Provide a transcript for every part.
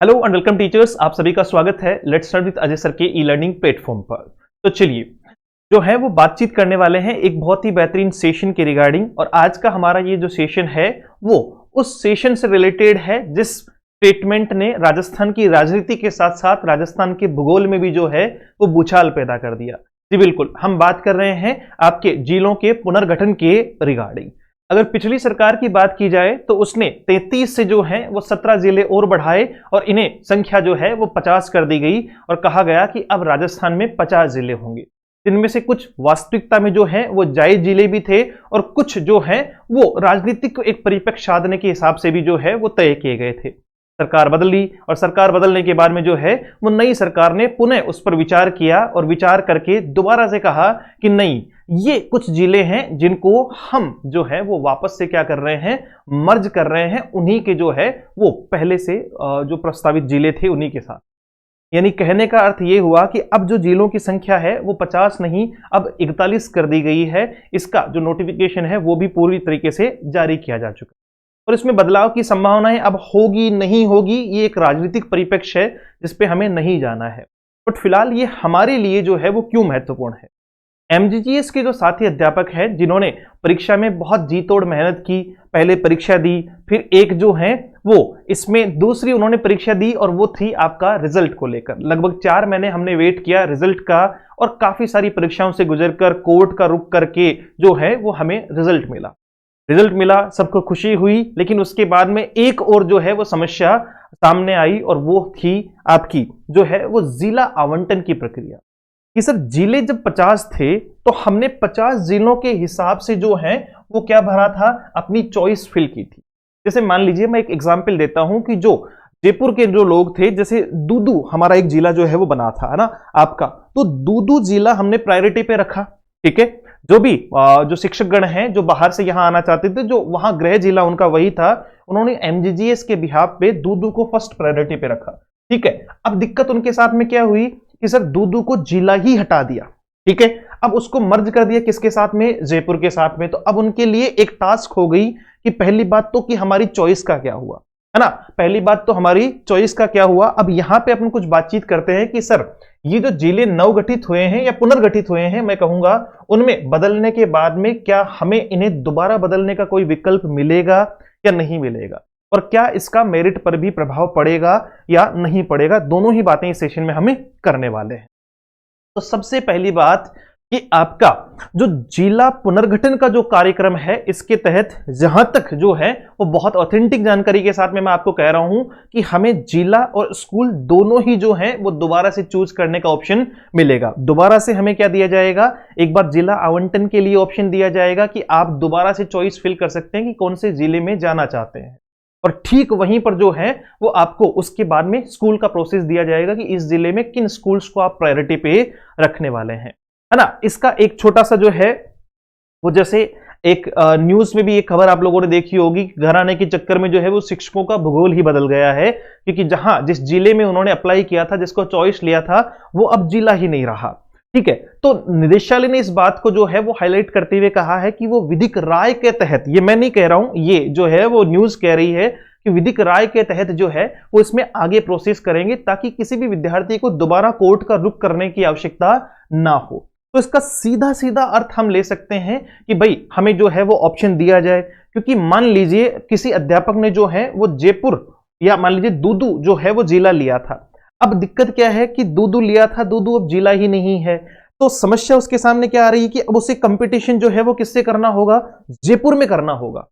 Hello and welcome teachers, आप सभी का स्वागत है let's study with Ajay sir के ई लर्निंग प्लेटफॉर्म पर। तो चलिए जो है वो बातचीत करने वाले हैं एक बहुत ही बेहतरीन सेशन के रिगार्डिंग। और आज का हमारा ये जो सेशन है वो उस सेशन से रिलेटेड है जिस स्टेटमेंट ने राजस्थान की राजनीति के साथ साथ राजस्थान के भूगोल में भी जो है वो भूचाल पैदा कर दिया। जी बिल्कुल, हम बात कर रहे हैं आपके जिलों के पुनर्गठन के रिगार्डिंग। अगर पिछली सरकार की बात की जाए तो उसने 33 से जो है वो 17 जिले और बढ़ाए और इन्हें संख्या जो है वो 50 कर दी गई और कहा गया कि अब राजस्थान में 50 जिले होंगे। इनमें से कुछ वास्तविकता में जो है वो जायज जिले भी थे और कुछ जो है वो राजनीतिक एक परिप्रेक्ष्य साधने के हिसाब से भी जो है वो तय किए गए थे। सरकार बदली और सरकार बदलने के बाद में जो है वो नई सरकार ने पुनः उस पर विचार किया और विचार करके दोबारा से कहा कि नहीं, ये कुछ जिले हैं जिनको हम जो है वो वापस से क्या कर रहे हैं, मर्ज कर रहे हैं उन्हीं के जो है वो पहले से जो प्रस्तावित जिले थे उन्हीं के साथ। यानी कहने का अर्थ ये हुआ कि अब जो जिलों की संख्या है वो 50 नहीं अब 41 कर दी गई है। इसका जो नोटिफिकेशन है वो भी पूरी तरीके से जारी किया जा चुका है और इसमें बदलाव की संभावनाएं अब होगी नहीं होगी ये एक राजनीतिक परिप्रेक्ष्य है जिसपे हमें नहीं जाना है। बट फिलहाल ये हमारे लिए जो है वो क्यों महत्वपूर्ण है। एमजीजीएस के जो साथी अध्यापक हैं जिन्होंने परीक्षा में बहुत जी तोड़ मेहनत की, पहले परीक्षा दी, फिर एक जो है वो इसमें दूसरी उन्होंने परीक्षा दी और वो थी आपका रिजल्ट को लेकर। लगभग 4 महीने हमने वेट किया रिजल्ट का और काफी सारी परीक्षाओं से गुजरकर कोर्ट का रुख करके जो है वो हमें रिजल्ट मिला, सबको खुशी हुई। लेकिन उसके बाद में एक और जो है वो समस्या सामने आई और वो थी आपकी जो है वो जिला आवंटन की प्रक्रिया। कि सर जिले जब 50 थे तो हमने 50 जिलों के हिसाब से जो है वो क्या भरा था, अपनी चॉइस फिल की थी। जैसे मान लीजिए मैं एक एग्जांपल देता हूं कि जो जयपुर के जो लोग थे, जैसे दूदू हमारा एक जिला जो है वो बना था, है ना आपका, तो दूदू जिला हमने प्रायोरिटी पे रखा। ठीक है, जो भी जो शिक्षक गण हैं जो बाहर से यहां आना चाहते थे, जो वहां गृह जिला उनका वही था, उन्होंने एमजीजीएस के बिहाफ पे दूदू को फर्स्ट प्रायोरिटी पे रखा। ठीक है, अब दिक्कत उनके साथ में क्या हुई कि सर दूदू को जिला ही हटा दिया। ठीक है, अब उसको मर्ज कर दिया किसके साथ में, जयपुर के साथ में। तो अब उनके लिए एक टास्क हो गई कि पहली बात तो कि हमारी चॉइस का क्या हुआ, है ना, पहली बात तो हमारी चॉइस का क्या हुआ। अब यहां पे अपन कुछ बातचीत करते हैं कि सर ये जो जिले नवगठित हुए हैं या पुनर्गठित हुए हैं मैं कहूंगा, उनमें बदलने के बाद में क्या हमें इन्हें दोबारा बदलने का कोई विकल्प मिलेगा या नहीं मिलेगा, और क्या इसका मेरिट पर भी प्रभाव पड़ेगा या नहीं पड़ेगा। दोनों ही बातें इस सेशन में हमें करने वाले हैं। तो सबसे पहली बात कि आपका जो जिला पुनर्गठन का जो कार्यक्रम है इसके तहत जहां तक जो है वो बहुत ऑथेंटिक जानकारी के साथ में मैं आपको कह रहा हूं कि हमें जिला और स्कूल दोनों ही जो है वो दोबारा से चूज करने का ऑप्शन मिलेगा। दोबारा से हमें क्या दिया जाएगा, एक बार जिला आवंटन के लिए ऑप्शन दिया जाएगा कि आप दोबारा से चॉइस फिल कर सकते हैं कि कौन से जिले में जाना चाहते हैं। और ठीक वहीं पर जो है वो आपको उसके बाद में स्कूल का प्रोसेस दिया जाएगा कि इस जिले में किन स्कूल्स को आप प्रायोरिटी पे रखने वाले हैं, है ना। इसका एक छोटा सा जो है वो जैसे एक न्यूज में भी एक खबर आप लोगों ने देखी होगी, घर आने के चक्कर में जो है वो शिक्षकों का भूगोल ही बदल गया है, क्योंकि जहां जिस जिले में उन्होंने अप्लाई किया था, जिसको चॉइस लिया था, वो अब जिला ही नहीं रहा। ठीक है, तो निदेशालय ने इस बात को जो है वो हाईलाइट करते हुए कहा है कि वो विधिक राय के तहत, ये मैं नहीं कह रहा हूं, ये जो है वो न्यूज कह रही है कि विधिक राय के तहत जो है वो इसमें आगे प्रोसेस करेंगे ताकि किसी भी विद्यार्थी को दोबारा कोर्ट का रुख करने की आवश्यकता ना हो। तो इसका सीधा सीधा अर्थ हम ले सकते हैं कि भाई हमें जो है वो ऑप्शन दिया जाए, क्योंकि मान लीजिए किसी अध्यापक ने जो है वो जयपुर या मान लीजिए दूदू जो है वो जिला लिया था। अब दिक्कत क्या है कि दूदू लिया था, दूदू अब जिला ही नहीं है, तो समस्या उसके सामने क्या आ रही है कि अब उसे कंपटीशन जो है वो किससे करना होगा, जयपुर में करना होगा।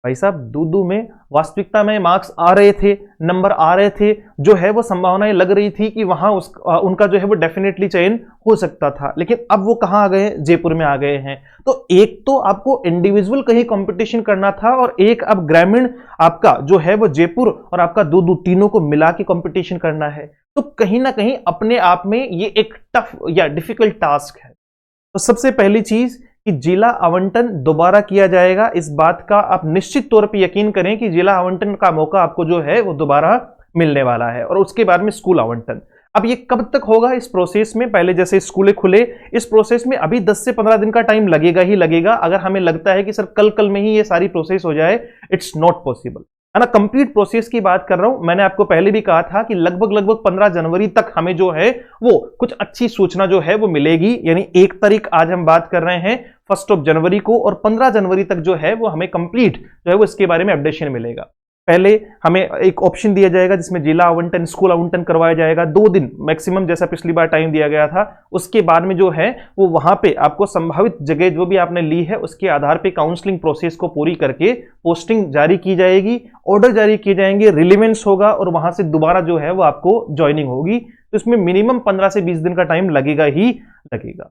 भाई साहब दूदू में वास्तविकता में मार्क्स आ रहे थे, नंबर आ रहे थे, जो है वो संभावनाएं लग रही थी कि वहां उनका जो है वो डेफिनेटली चयन हो सकता था। लेकिन अब वो कहां आ गए, जयपुर में आ गए हैं। तो एक तो आपको इंडिविजुअल कहीं कंपटीशन करना था और एक अब ग्रामीण आपका जो है वो जयपुर और आपका दूदू तीनों को मिला के कंपटीशन करना है। तो कहीं ना कहीं अपने आप में ये एक टफ या डिफिकल्ट टास्क है। तो सबसे पहली चीज कि जिला आवंटन दोबारा किया जाएगा, इस बात का आप निश्चित तौर पे यकीन करें कि जिला आवंटन का मौका आपको जो है वो दोबारा मिलने वाला है। और उसके बाद में स्कूल आवंटन, अब ये कब तक होगा इस प्रोसेस में, पहले जैसे स्कूलें खुले, इस प्रोसेस में अभी 10 से 15 दिन का टाइम लगेगा ही लगेगा। अगर हमें लगता है कि सर कल में ही ये सारी प्रोसेस हो जाए, इट्स नॉट पॉसिबल। है ना, कंप्लीट प्रोसेस की बात कर रहा हूं। मैंने आपको पहले भी कहा था कि लगभग 15 जनवरी तक हमें जो है वो कुछ अच्छी सूचना जो है वो मिलेगी, यानी 1 तारीख आज हम बात कर रहे हैं 1 जनवरी को, और 15 जनवरी तक जो है वो हमें कंप्लीट जो है वो इसके बारे में अपडेशन मिलेगा। पहले हमें एक ऑप्शन दिया जाएगा जिसमें जिला आवंटन, स्कूल आवंटन करवाया जाएगा 2 दिन मैक्सिमम, जैसा पिछली बार टाइम दिया गया था। उसके बाद में जो है वो वहां पे आपको संभावित जगह जो भी आपने ली है उसके आधार पे काउंसलिंग प्रोसेस को पूरी करके पोस्टिंग जारी की जाएगी, ऑर्डर जारी किए जाएंगे, रिलीवेंस होगा और वहां से दोबारा जो है वो आपको ज्वाइनिंग होगी। तो इसमें मिनिमम 15 से 20 दिन का टाइम लगेगा ही लगेगा।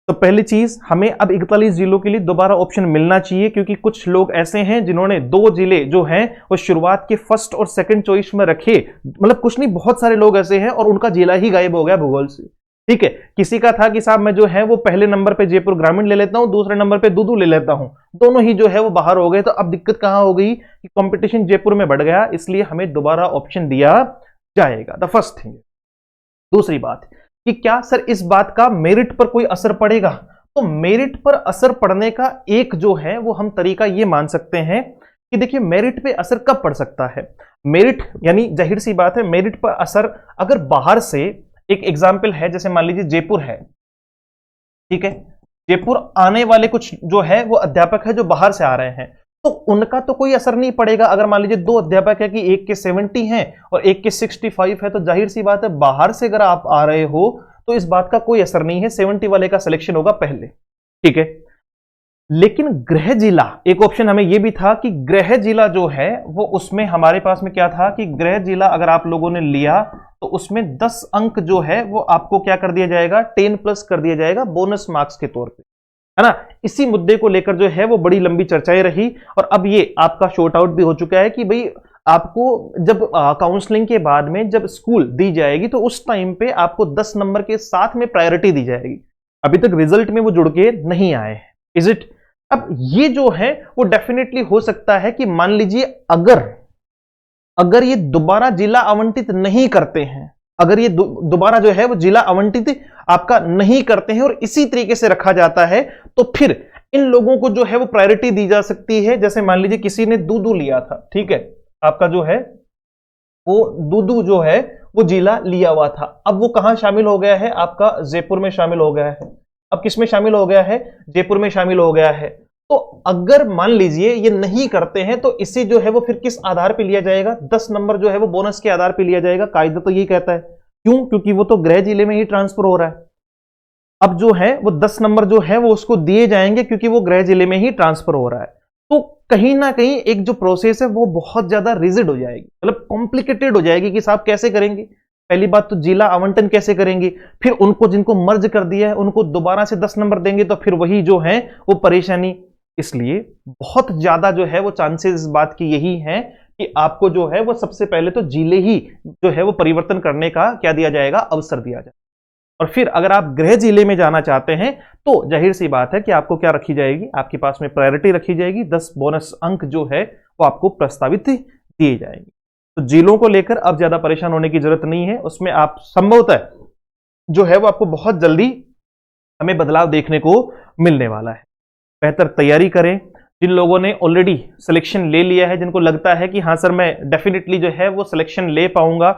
तो पहली चीज, हमें अब 41 जिलों के लिए दोबारा ऑप्शन मिलना चाहिए, क्योंकि कुछ लोग ऐसे हैं जिन्होंने 2 जिले जो हैं वो शुरुआत के फर्स्ट और सेकंड चॉइस में रखे, मतलब कुछ नहीं बहुत सारे लोग ऐसे हैं और उनका जिला ही गायब हो गया भूगोल से। ठीक है, किसी का था कि साहब मैं जो है वो पहले नंबर पे जयपुर ग्रामीण ले लेता हूं, दूसरे नंबर पे दूदू ले लेता हूं, दोनों ही जो है वो बाहर हो गए। तो अब दिक्कत कहां हो गई कि कंपटीशन जयपुर में बढ़ गया, इसलिए हमें दोबारा ऑप्शन दिया जाएगा। The first thing. दूसरी बात कि क्या सर इस बात का मेरिट पर कोई असर पड़ेगा? तो मेरिट पर असर पड़ने का एक जो है वो हम तरीका ये मान सकते हैं कि देखिए मेरिट पे असर कब पड़ सकता है। मेरिट यानी जाहिर सी बात है, मेरिट पर असर अगर बाहर से, एक एग्जाम्पल है जैसे मान लीजिए जयपुर है, ठीक है, जयपुर आने वाले कुछ जो है वो अध्यापक है जो बाहर से आ रहे हैं, तो उनका तो कोई असर नहीं पड़ेगा। अगर मान लीजिए 2 अध्यापक है कि एक के 70 हैं और एक के 65 है, तो जाहिर सी बात है बाहर से अगर आप आ रहे हो तो इस बात का कोई असर नहीं है, 70 वाले का सिलेक्शन होगा पहले। ठीक है, लेकिन गृह जिला, एक ऑप्शन हमें यह भी था कि गृह जिला जो है वो, उसमें हमारे पास में क्या था कि गृह जिला अगर आप लोगों ने लिया तो उसमें 10 अंक जो है वो आपको क्या कर दिया जाएगा, 10+ कर दिया जाएगा बोनस मार्क्स के तौर पे, है ना। इसी मुद्दे को लेकर जो है वो बड़ी लंबी चर्चाएं रही और अब ये आपका शॉर्ट आउट भी हो चुका है कि भाई आपको जब काउंसलिंग के बाद में जब स्कूल दी जाएगी तो उस टाइम पे आपको 10 नंबर के साथ में प्रायोरिटी दी जाएगी। अभी तक रिजल्ट में वो जुड़ के नहीं आए हैं, इज इट। अब ये जो है वो डेफिनेटली हो सकता है कि मान लीजिए अगर ये दोबारा जिला आवंटित नहीं करते हैं, अगर ये दोबारा जो है वो जिला आवंटित आपका नहीं करते हैं और इसी तरीके से रखा जाता है, तो फिर इन लोगों को जो है वो प्रायोरिटी दी जा सकती है। जैसे मान लीजिए किसी ने दूदू लिया था, ठीक है, आपका जो है वो दूदू जो है वो जिला लिया हुआ था, अब वो कहां शामिल हो गया है, आपका जयपुर में शामिल हो गया है। अब किस में शामिल हो गया है, जयपुर में शामिल हो गया है। तो अगर मान लीजिए ये नहीं करते हैं तो इसे जो है वो फिर किस आधार पे लिया जाएगा, 10 नंबर जो है वो बोनस के आधार पे लिया जाएगा। कायदा तो यही कहता है, क्यों, क्योंकि वो तो गृह जिले में ही ट्रांसफर हो रहा है। अब जो है वो 10 नंबर जो है वो उसको दिए जाएंगे क्योंकि वो गृह जिले में ही ट्रांसफर हो रहा है। तो कहीं ना कहीं एक जो प्रोसेस है वो बहुत ज्यादा रिजिड हो जाएगी, मतलब कॉम्प्लिकेटेड हो जाएगी कि साहब कैसे करेंगे। पहली बात तो जिला आवंटन कैसे करेंगे, फिर उनको जिनको मर्ज कर दिया है उनको दोबारा से 10 नंबर देंगे तो फिर वही जो है वो परेशानी। इसलिए बहुत ज्यादा जो है वो चांसेस इस बात की यही हैं कि आपको जो है वो सबसे पहले तो जिले ही जो है वो परिवर्तन करने का क्या दिया जाएगा, अवसर दिया जाएगा। और फिर अगर आप गृह जिले में जाना चाहते हैं तो जाहिर सी बात है कि आपको क्या रखी जाएगी, आपके पास में प्रायोरिटी रखी जाएगी, 10 बोनस अंक जो है वो आपको प्रस्तावित दिए जाएंगे। तो जिलों को लेकर अब ज्यादा परेशान होने की जरूरत नहीं है, उसमें आप संभवतः जो है वो आपको बहुत जल्दी हमें बदलाव देखने को मिलने वाला है। बेहतर तैयारी करें। जिन लोगों ने ऑलरेडी सिलेक्शन ले लिया है, जिनको लगता है कि हाँ सर मैं डेफिनेटली जो है वो सिलेक्शन ले पाऊंगा,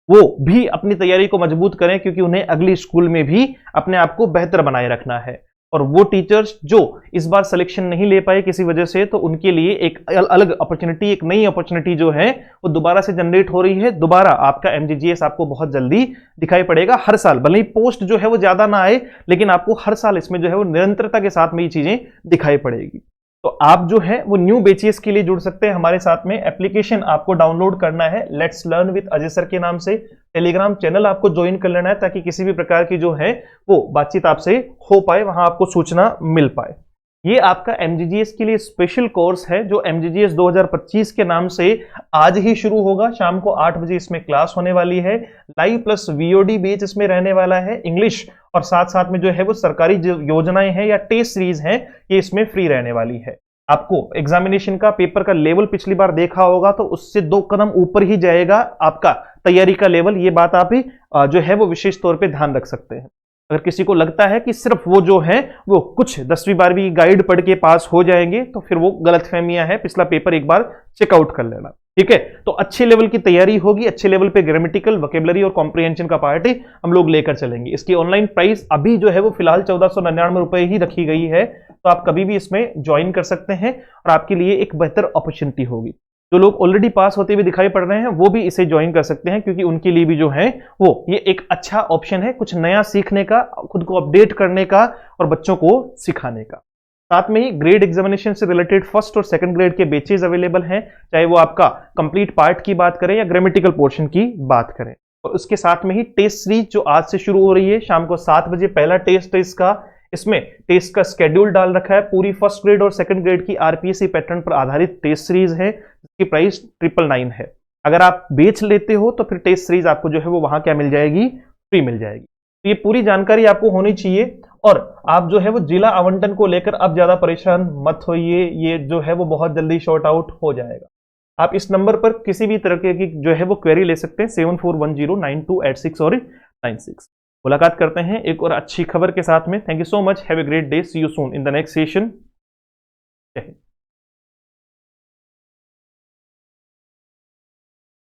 वो भी अपनी तैयारी को मजबूत करें, क्योंकि उन्हें अगली स्कूल में भी अपने आप को बेहतर बनाए रखना है। और वो टीचर्स जो इस बार सिलेक्शन नहीं ले पाए किसी वजह से, तो उनके लिए एक अलग अपॉर्चुनिटी, एक नई अपॉर्चुनिटी जो है वो दोबारा से जनरेट हो रही है। दोबारा आपका एमजीजीएस आपको बहुत जल्दी दिखाई पड़ेगा। हर साल भले ही पोस्ट जो है वो ज्यादा ना आए, लेकिन आपको हर साल इसमें जो है वो निरंतरता के साथ में ये चीजें दिखाई पड़ेगी। तो आप जो है वो न्यू बैचेस के लिए जुड़ सकते हैं हमारे साथ में। एप्लीकेशन आपको डाउनलोड करना है let's learn with Ajay sir के नाम से। टेलीग्राम चैनल आपको ज्वाइन कर लेना है ताकि किसी भी प्रकार की जो है वो बातचीत आपसे हो पाए, वहां आपको सूचना मिल पाए। ये आपका एमजीजीएस के लिए स्पेशल कोर्स है जो एमजीजीएस 2025 के नाम से आज ही शुरू होगा। शाम को 8 बजे इसमें क्लास होने वाली है। लाइव प्लस वीओडी बैच इसमें रहने वाला है। इंग्लिश और साथ साथ में जो है वो सरकारी जो योजनाएं हैं या टेस्ट सीरीज हैं ये इसमें फ्री रहने वाली है। आपको एग्जामिनेशन का पेपर का लेवल पिछली बार देखा होगा तो उससे 2 कदम ऊपर ही जाएगा आपका तैयारी का लेवल। ये बात आप ही जो है वो विशेष तौर पे ध्यान रख सकते हैं। अगर किसी को लगता है कि सिर्फ वो जो है वो कुछ 10वीं 12वीं गाइड पढ़ के पास हो जाएंगे तो फिर वो गलतफहमियां है। पिछला पेपर एक बार चेकआउट कर लेना। ठीक है, तो अच्छे लेवल की तैयारी होगी, अच्छे लेवल पे ग्रामेटिकल, वोकेबलरी और कॉम्प्रिहेंशन का पार्ट हम लोग लेकर चलेंगे। इसकी ऑनलाइन प्राइस अभी जो है वो फिलहाल 1499 रुपए ही रखी गई है, तो आप कभी भी इसमें ज्वाइन कर सकते हैं और आपके लिए एक बेहतर अपॉर्चुनिटी होगी। जो लोग ऑलरेडी पास होते हुए दिखाई पड़ रहे हैं वो भी इसे ज्वाइन कर सकते हैं, क्योंकि उनके लिए भी जो है वो ये एक अच्छा ऑप्शन है, कुछ नया सीखने का, खुद को अपडेट करने का और बच्चों को सिखाने का। साथ में ही ग्रेड एग्जामिनेशन से रिलेटेड फर्स्ट और सेकंड ग्रेड के बैचेज अवेलेबल हैं, चाहे वो आपका कंप्लीट पार्ट की बात करें या ग्रामेटिकल पोर्शन की बात करें। और उसके साथ में ही टेस्ट सीरीज जो आज से शुरू हो रही है, शाम को 7 बजे पहला टेस्ट है इसका। इसमें टेस्ट का स्केड्यूल डाल रखा है, पूरी फर्स्ट ग्रेड और सेकंड ग्रेड की आरपीएससी पैटर्न पर आधारित टेस्ट सीरीज है, जिसकी प्राइस 999 है। अगर आप बेच लेते हो तो फिर टेस्ट सीरीज आपको जो है वो वहां क्या मिल जाएगी, फ्री मिल जाएगी। तो ये पूरी जानकारी आपको होनी चाहिए, और आप जो है वो जिला आवंटन को लेकर अब ज्यादा परेशान मत होइए, ये जो है वो बहुत जल्दी शॉर्ट आउट हो जाएगा। आप इस नंबर पर किसी भी तरह की जो है वो क्वेरी ले सकते हैं, 74109286 और 96। मुलाकात करते हैं एक और अच्छी खबर के साथ में। Thank you so much, have a great day, see you soon in the next session.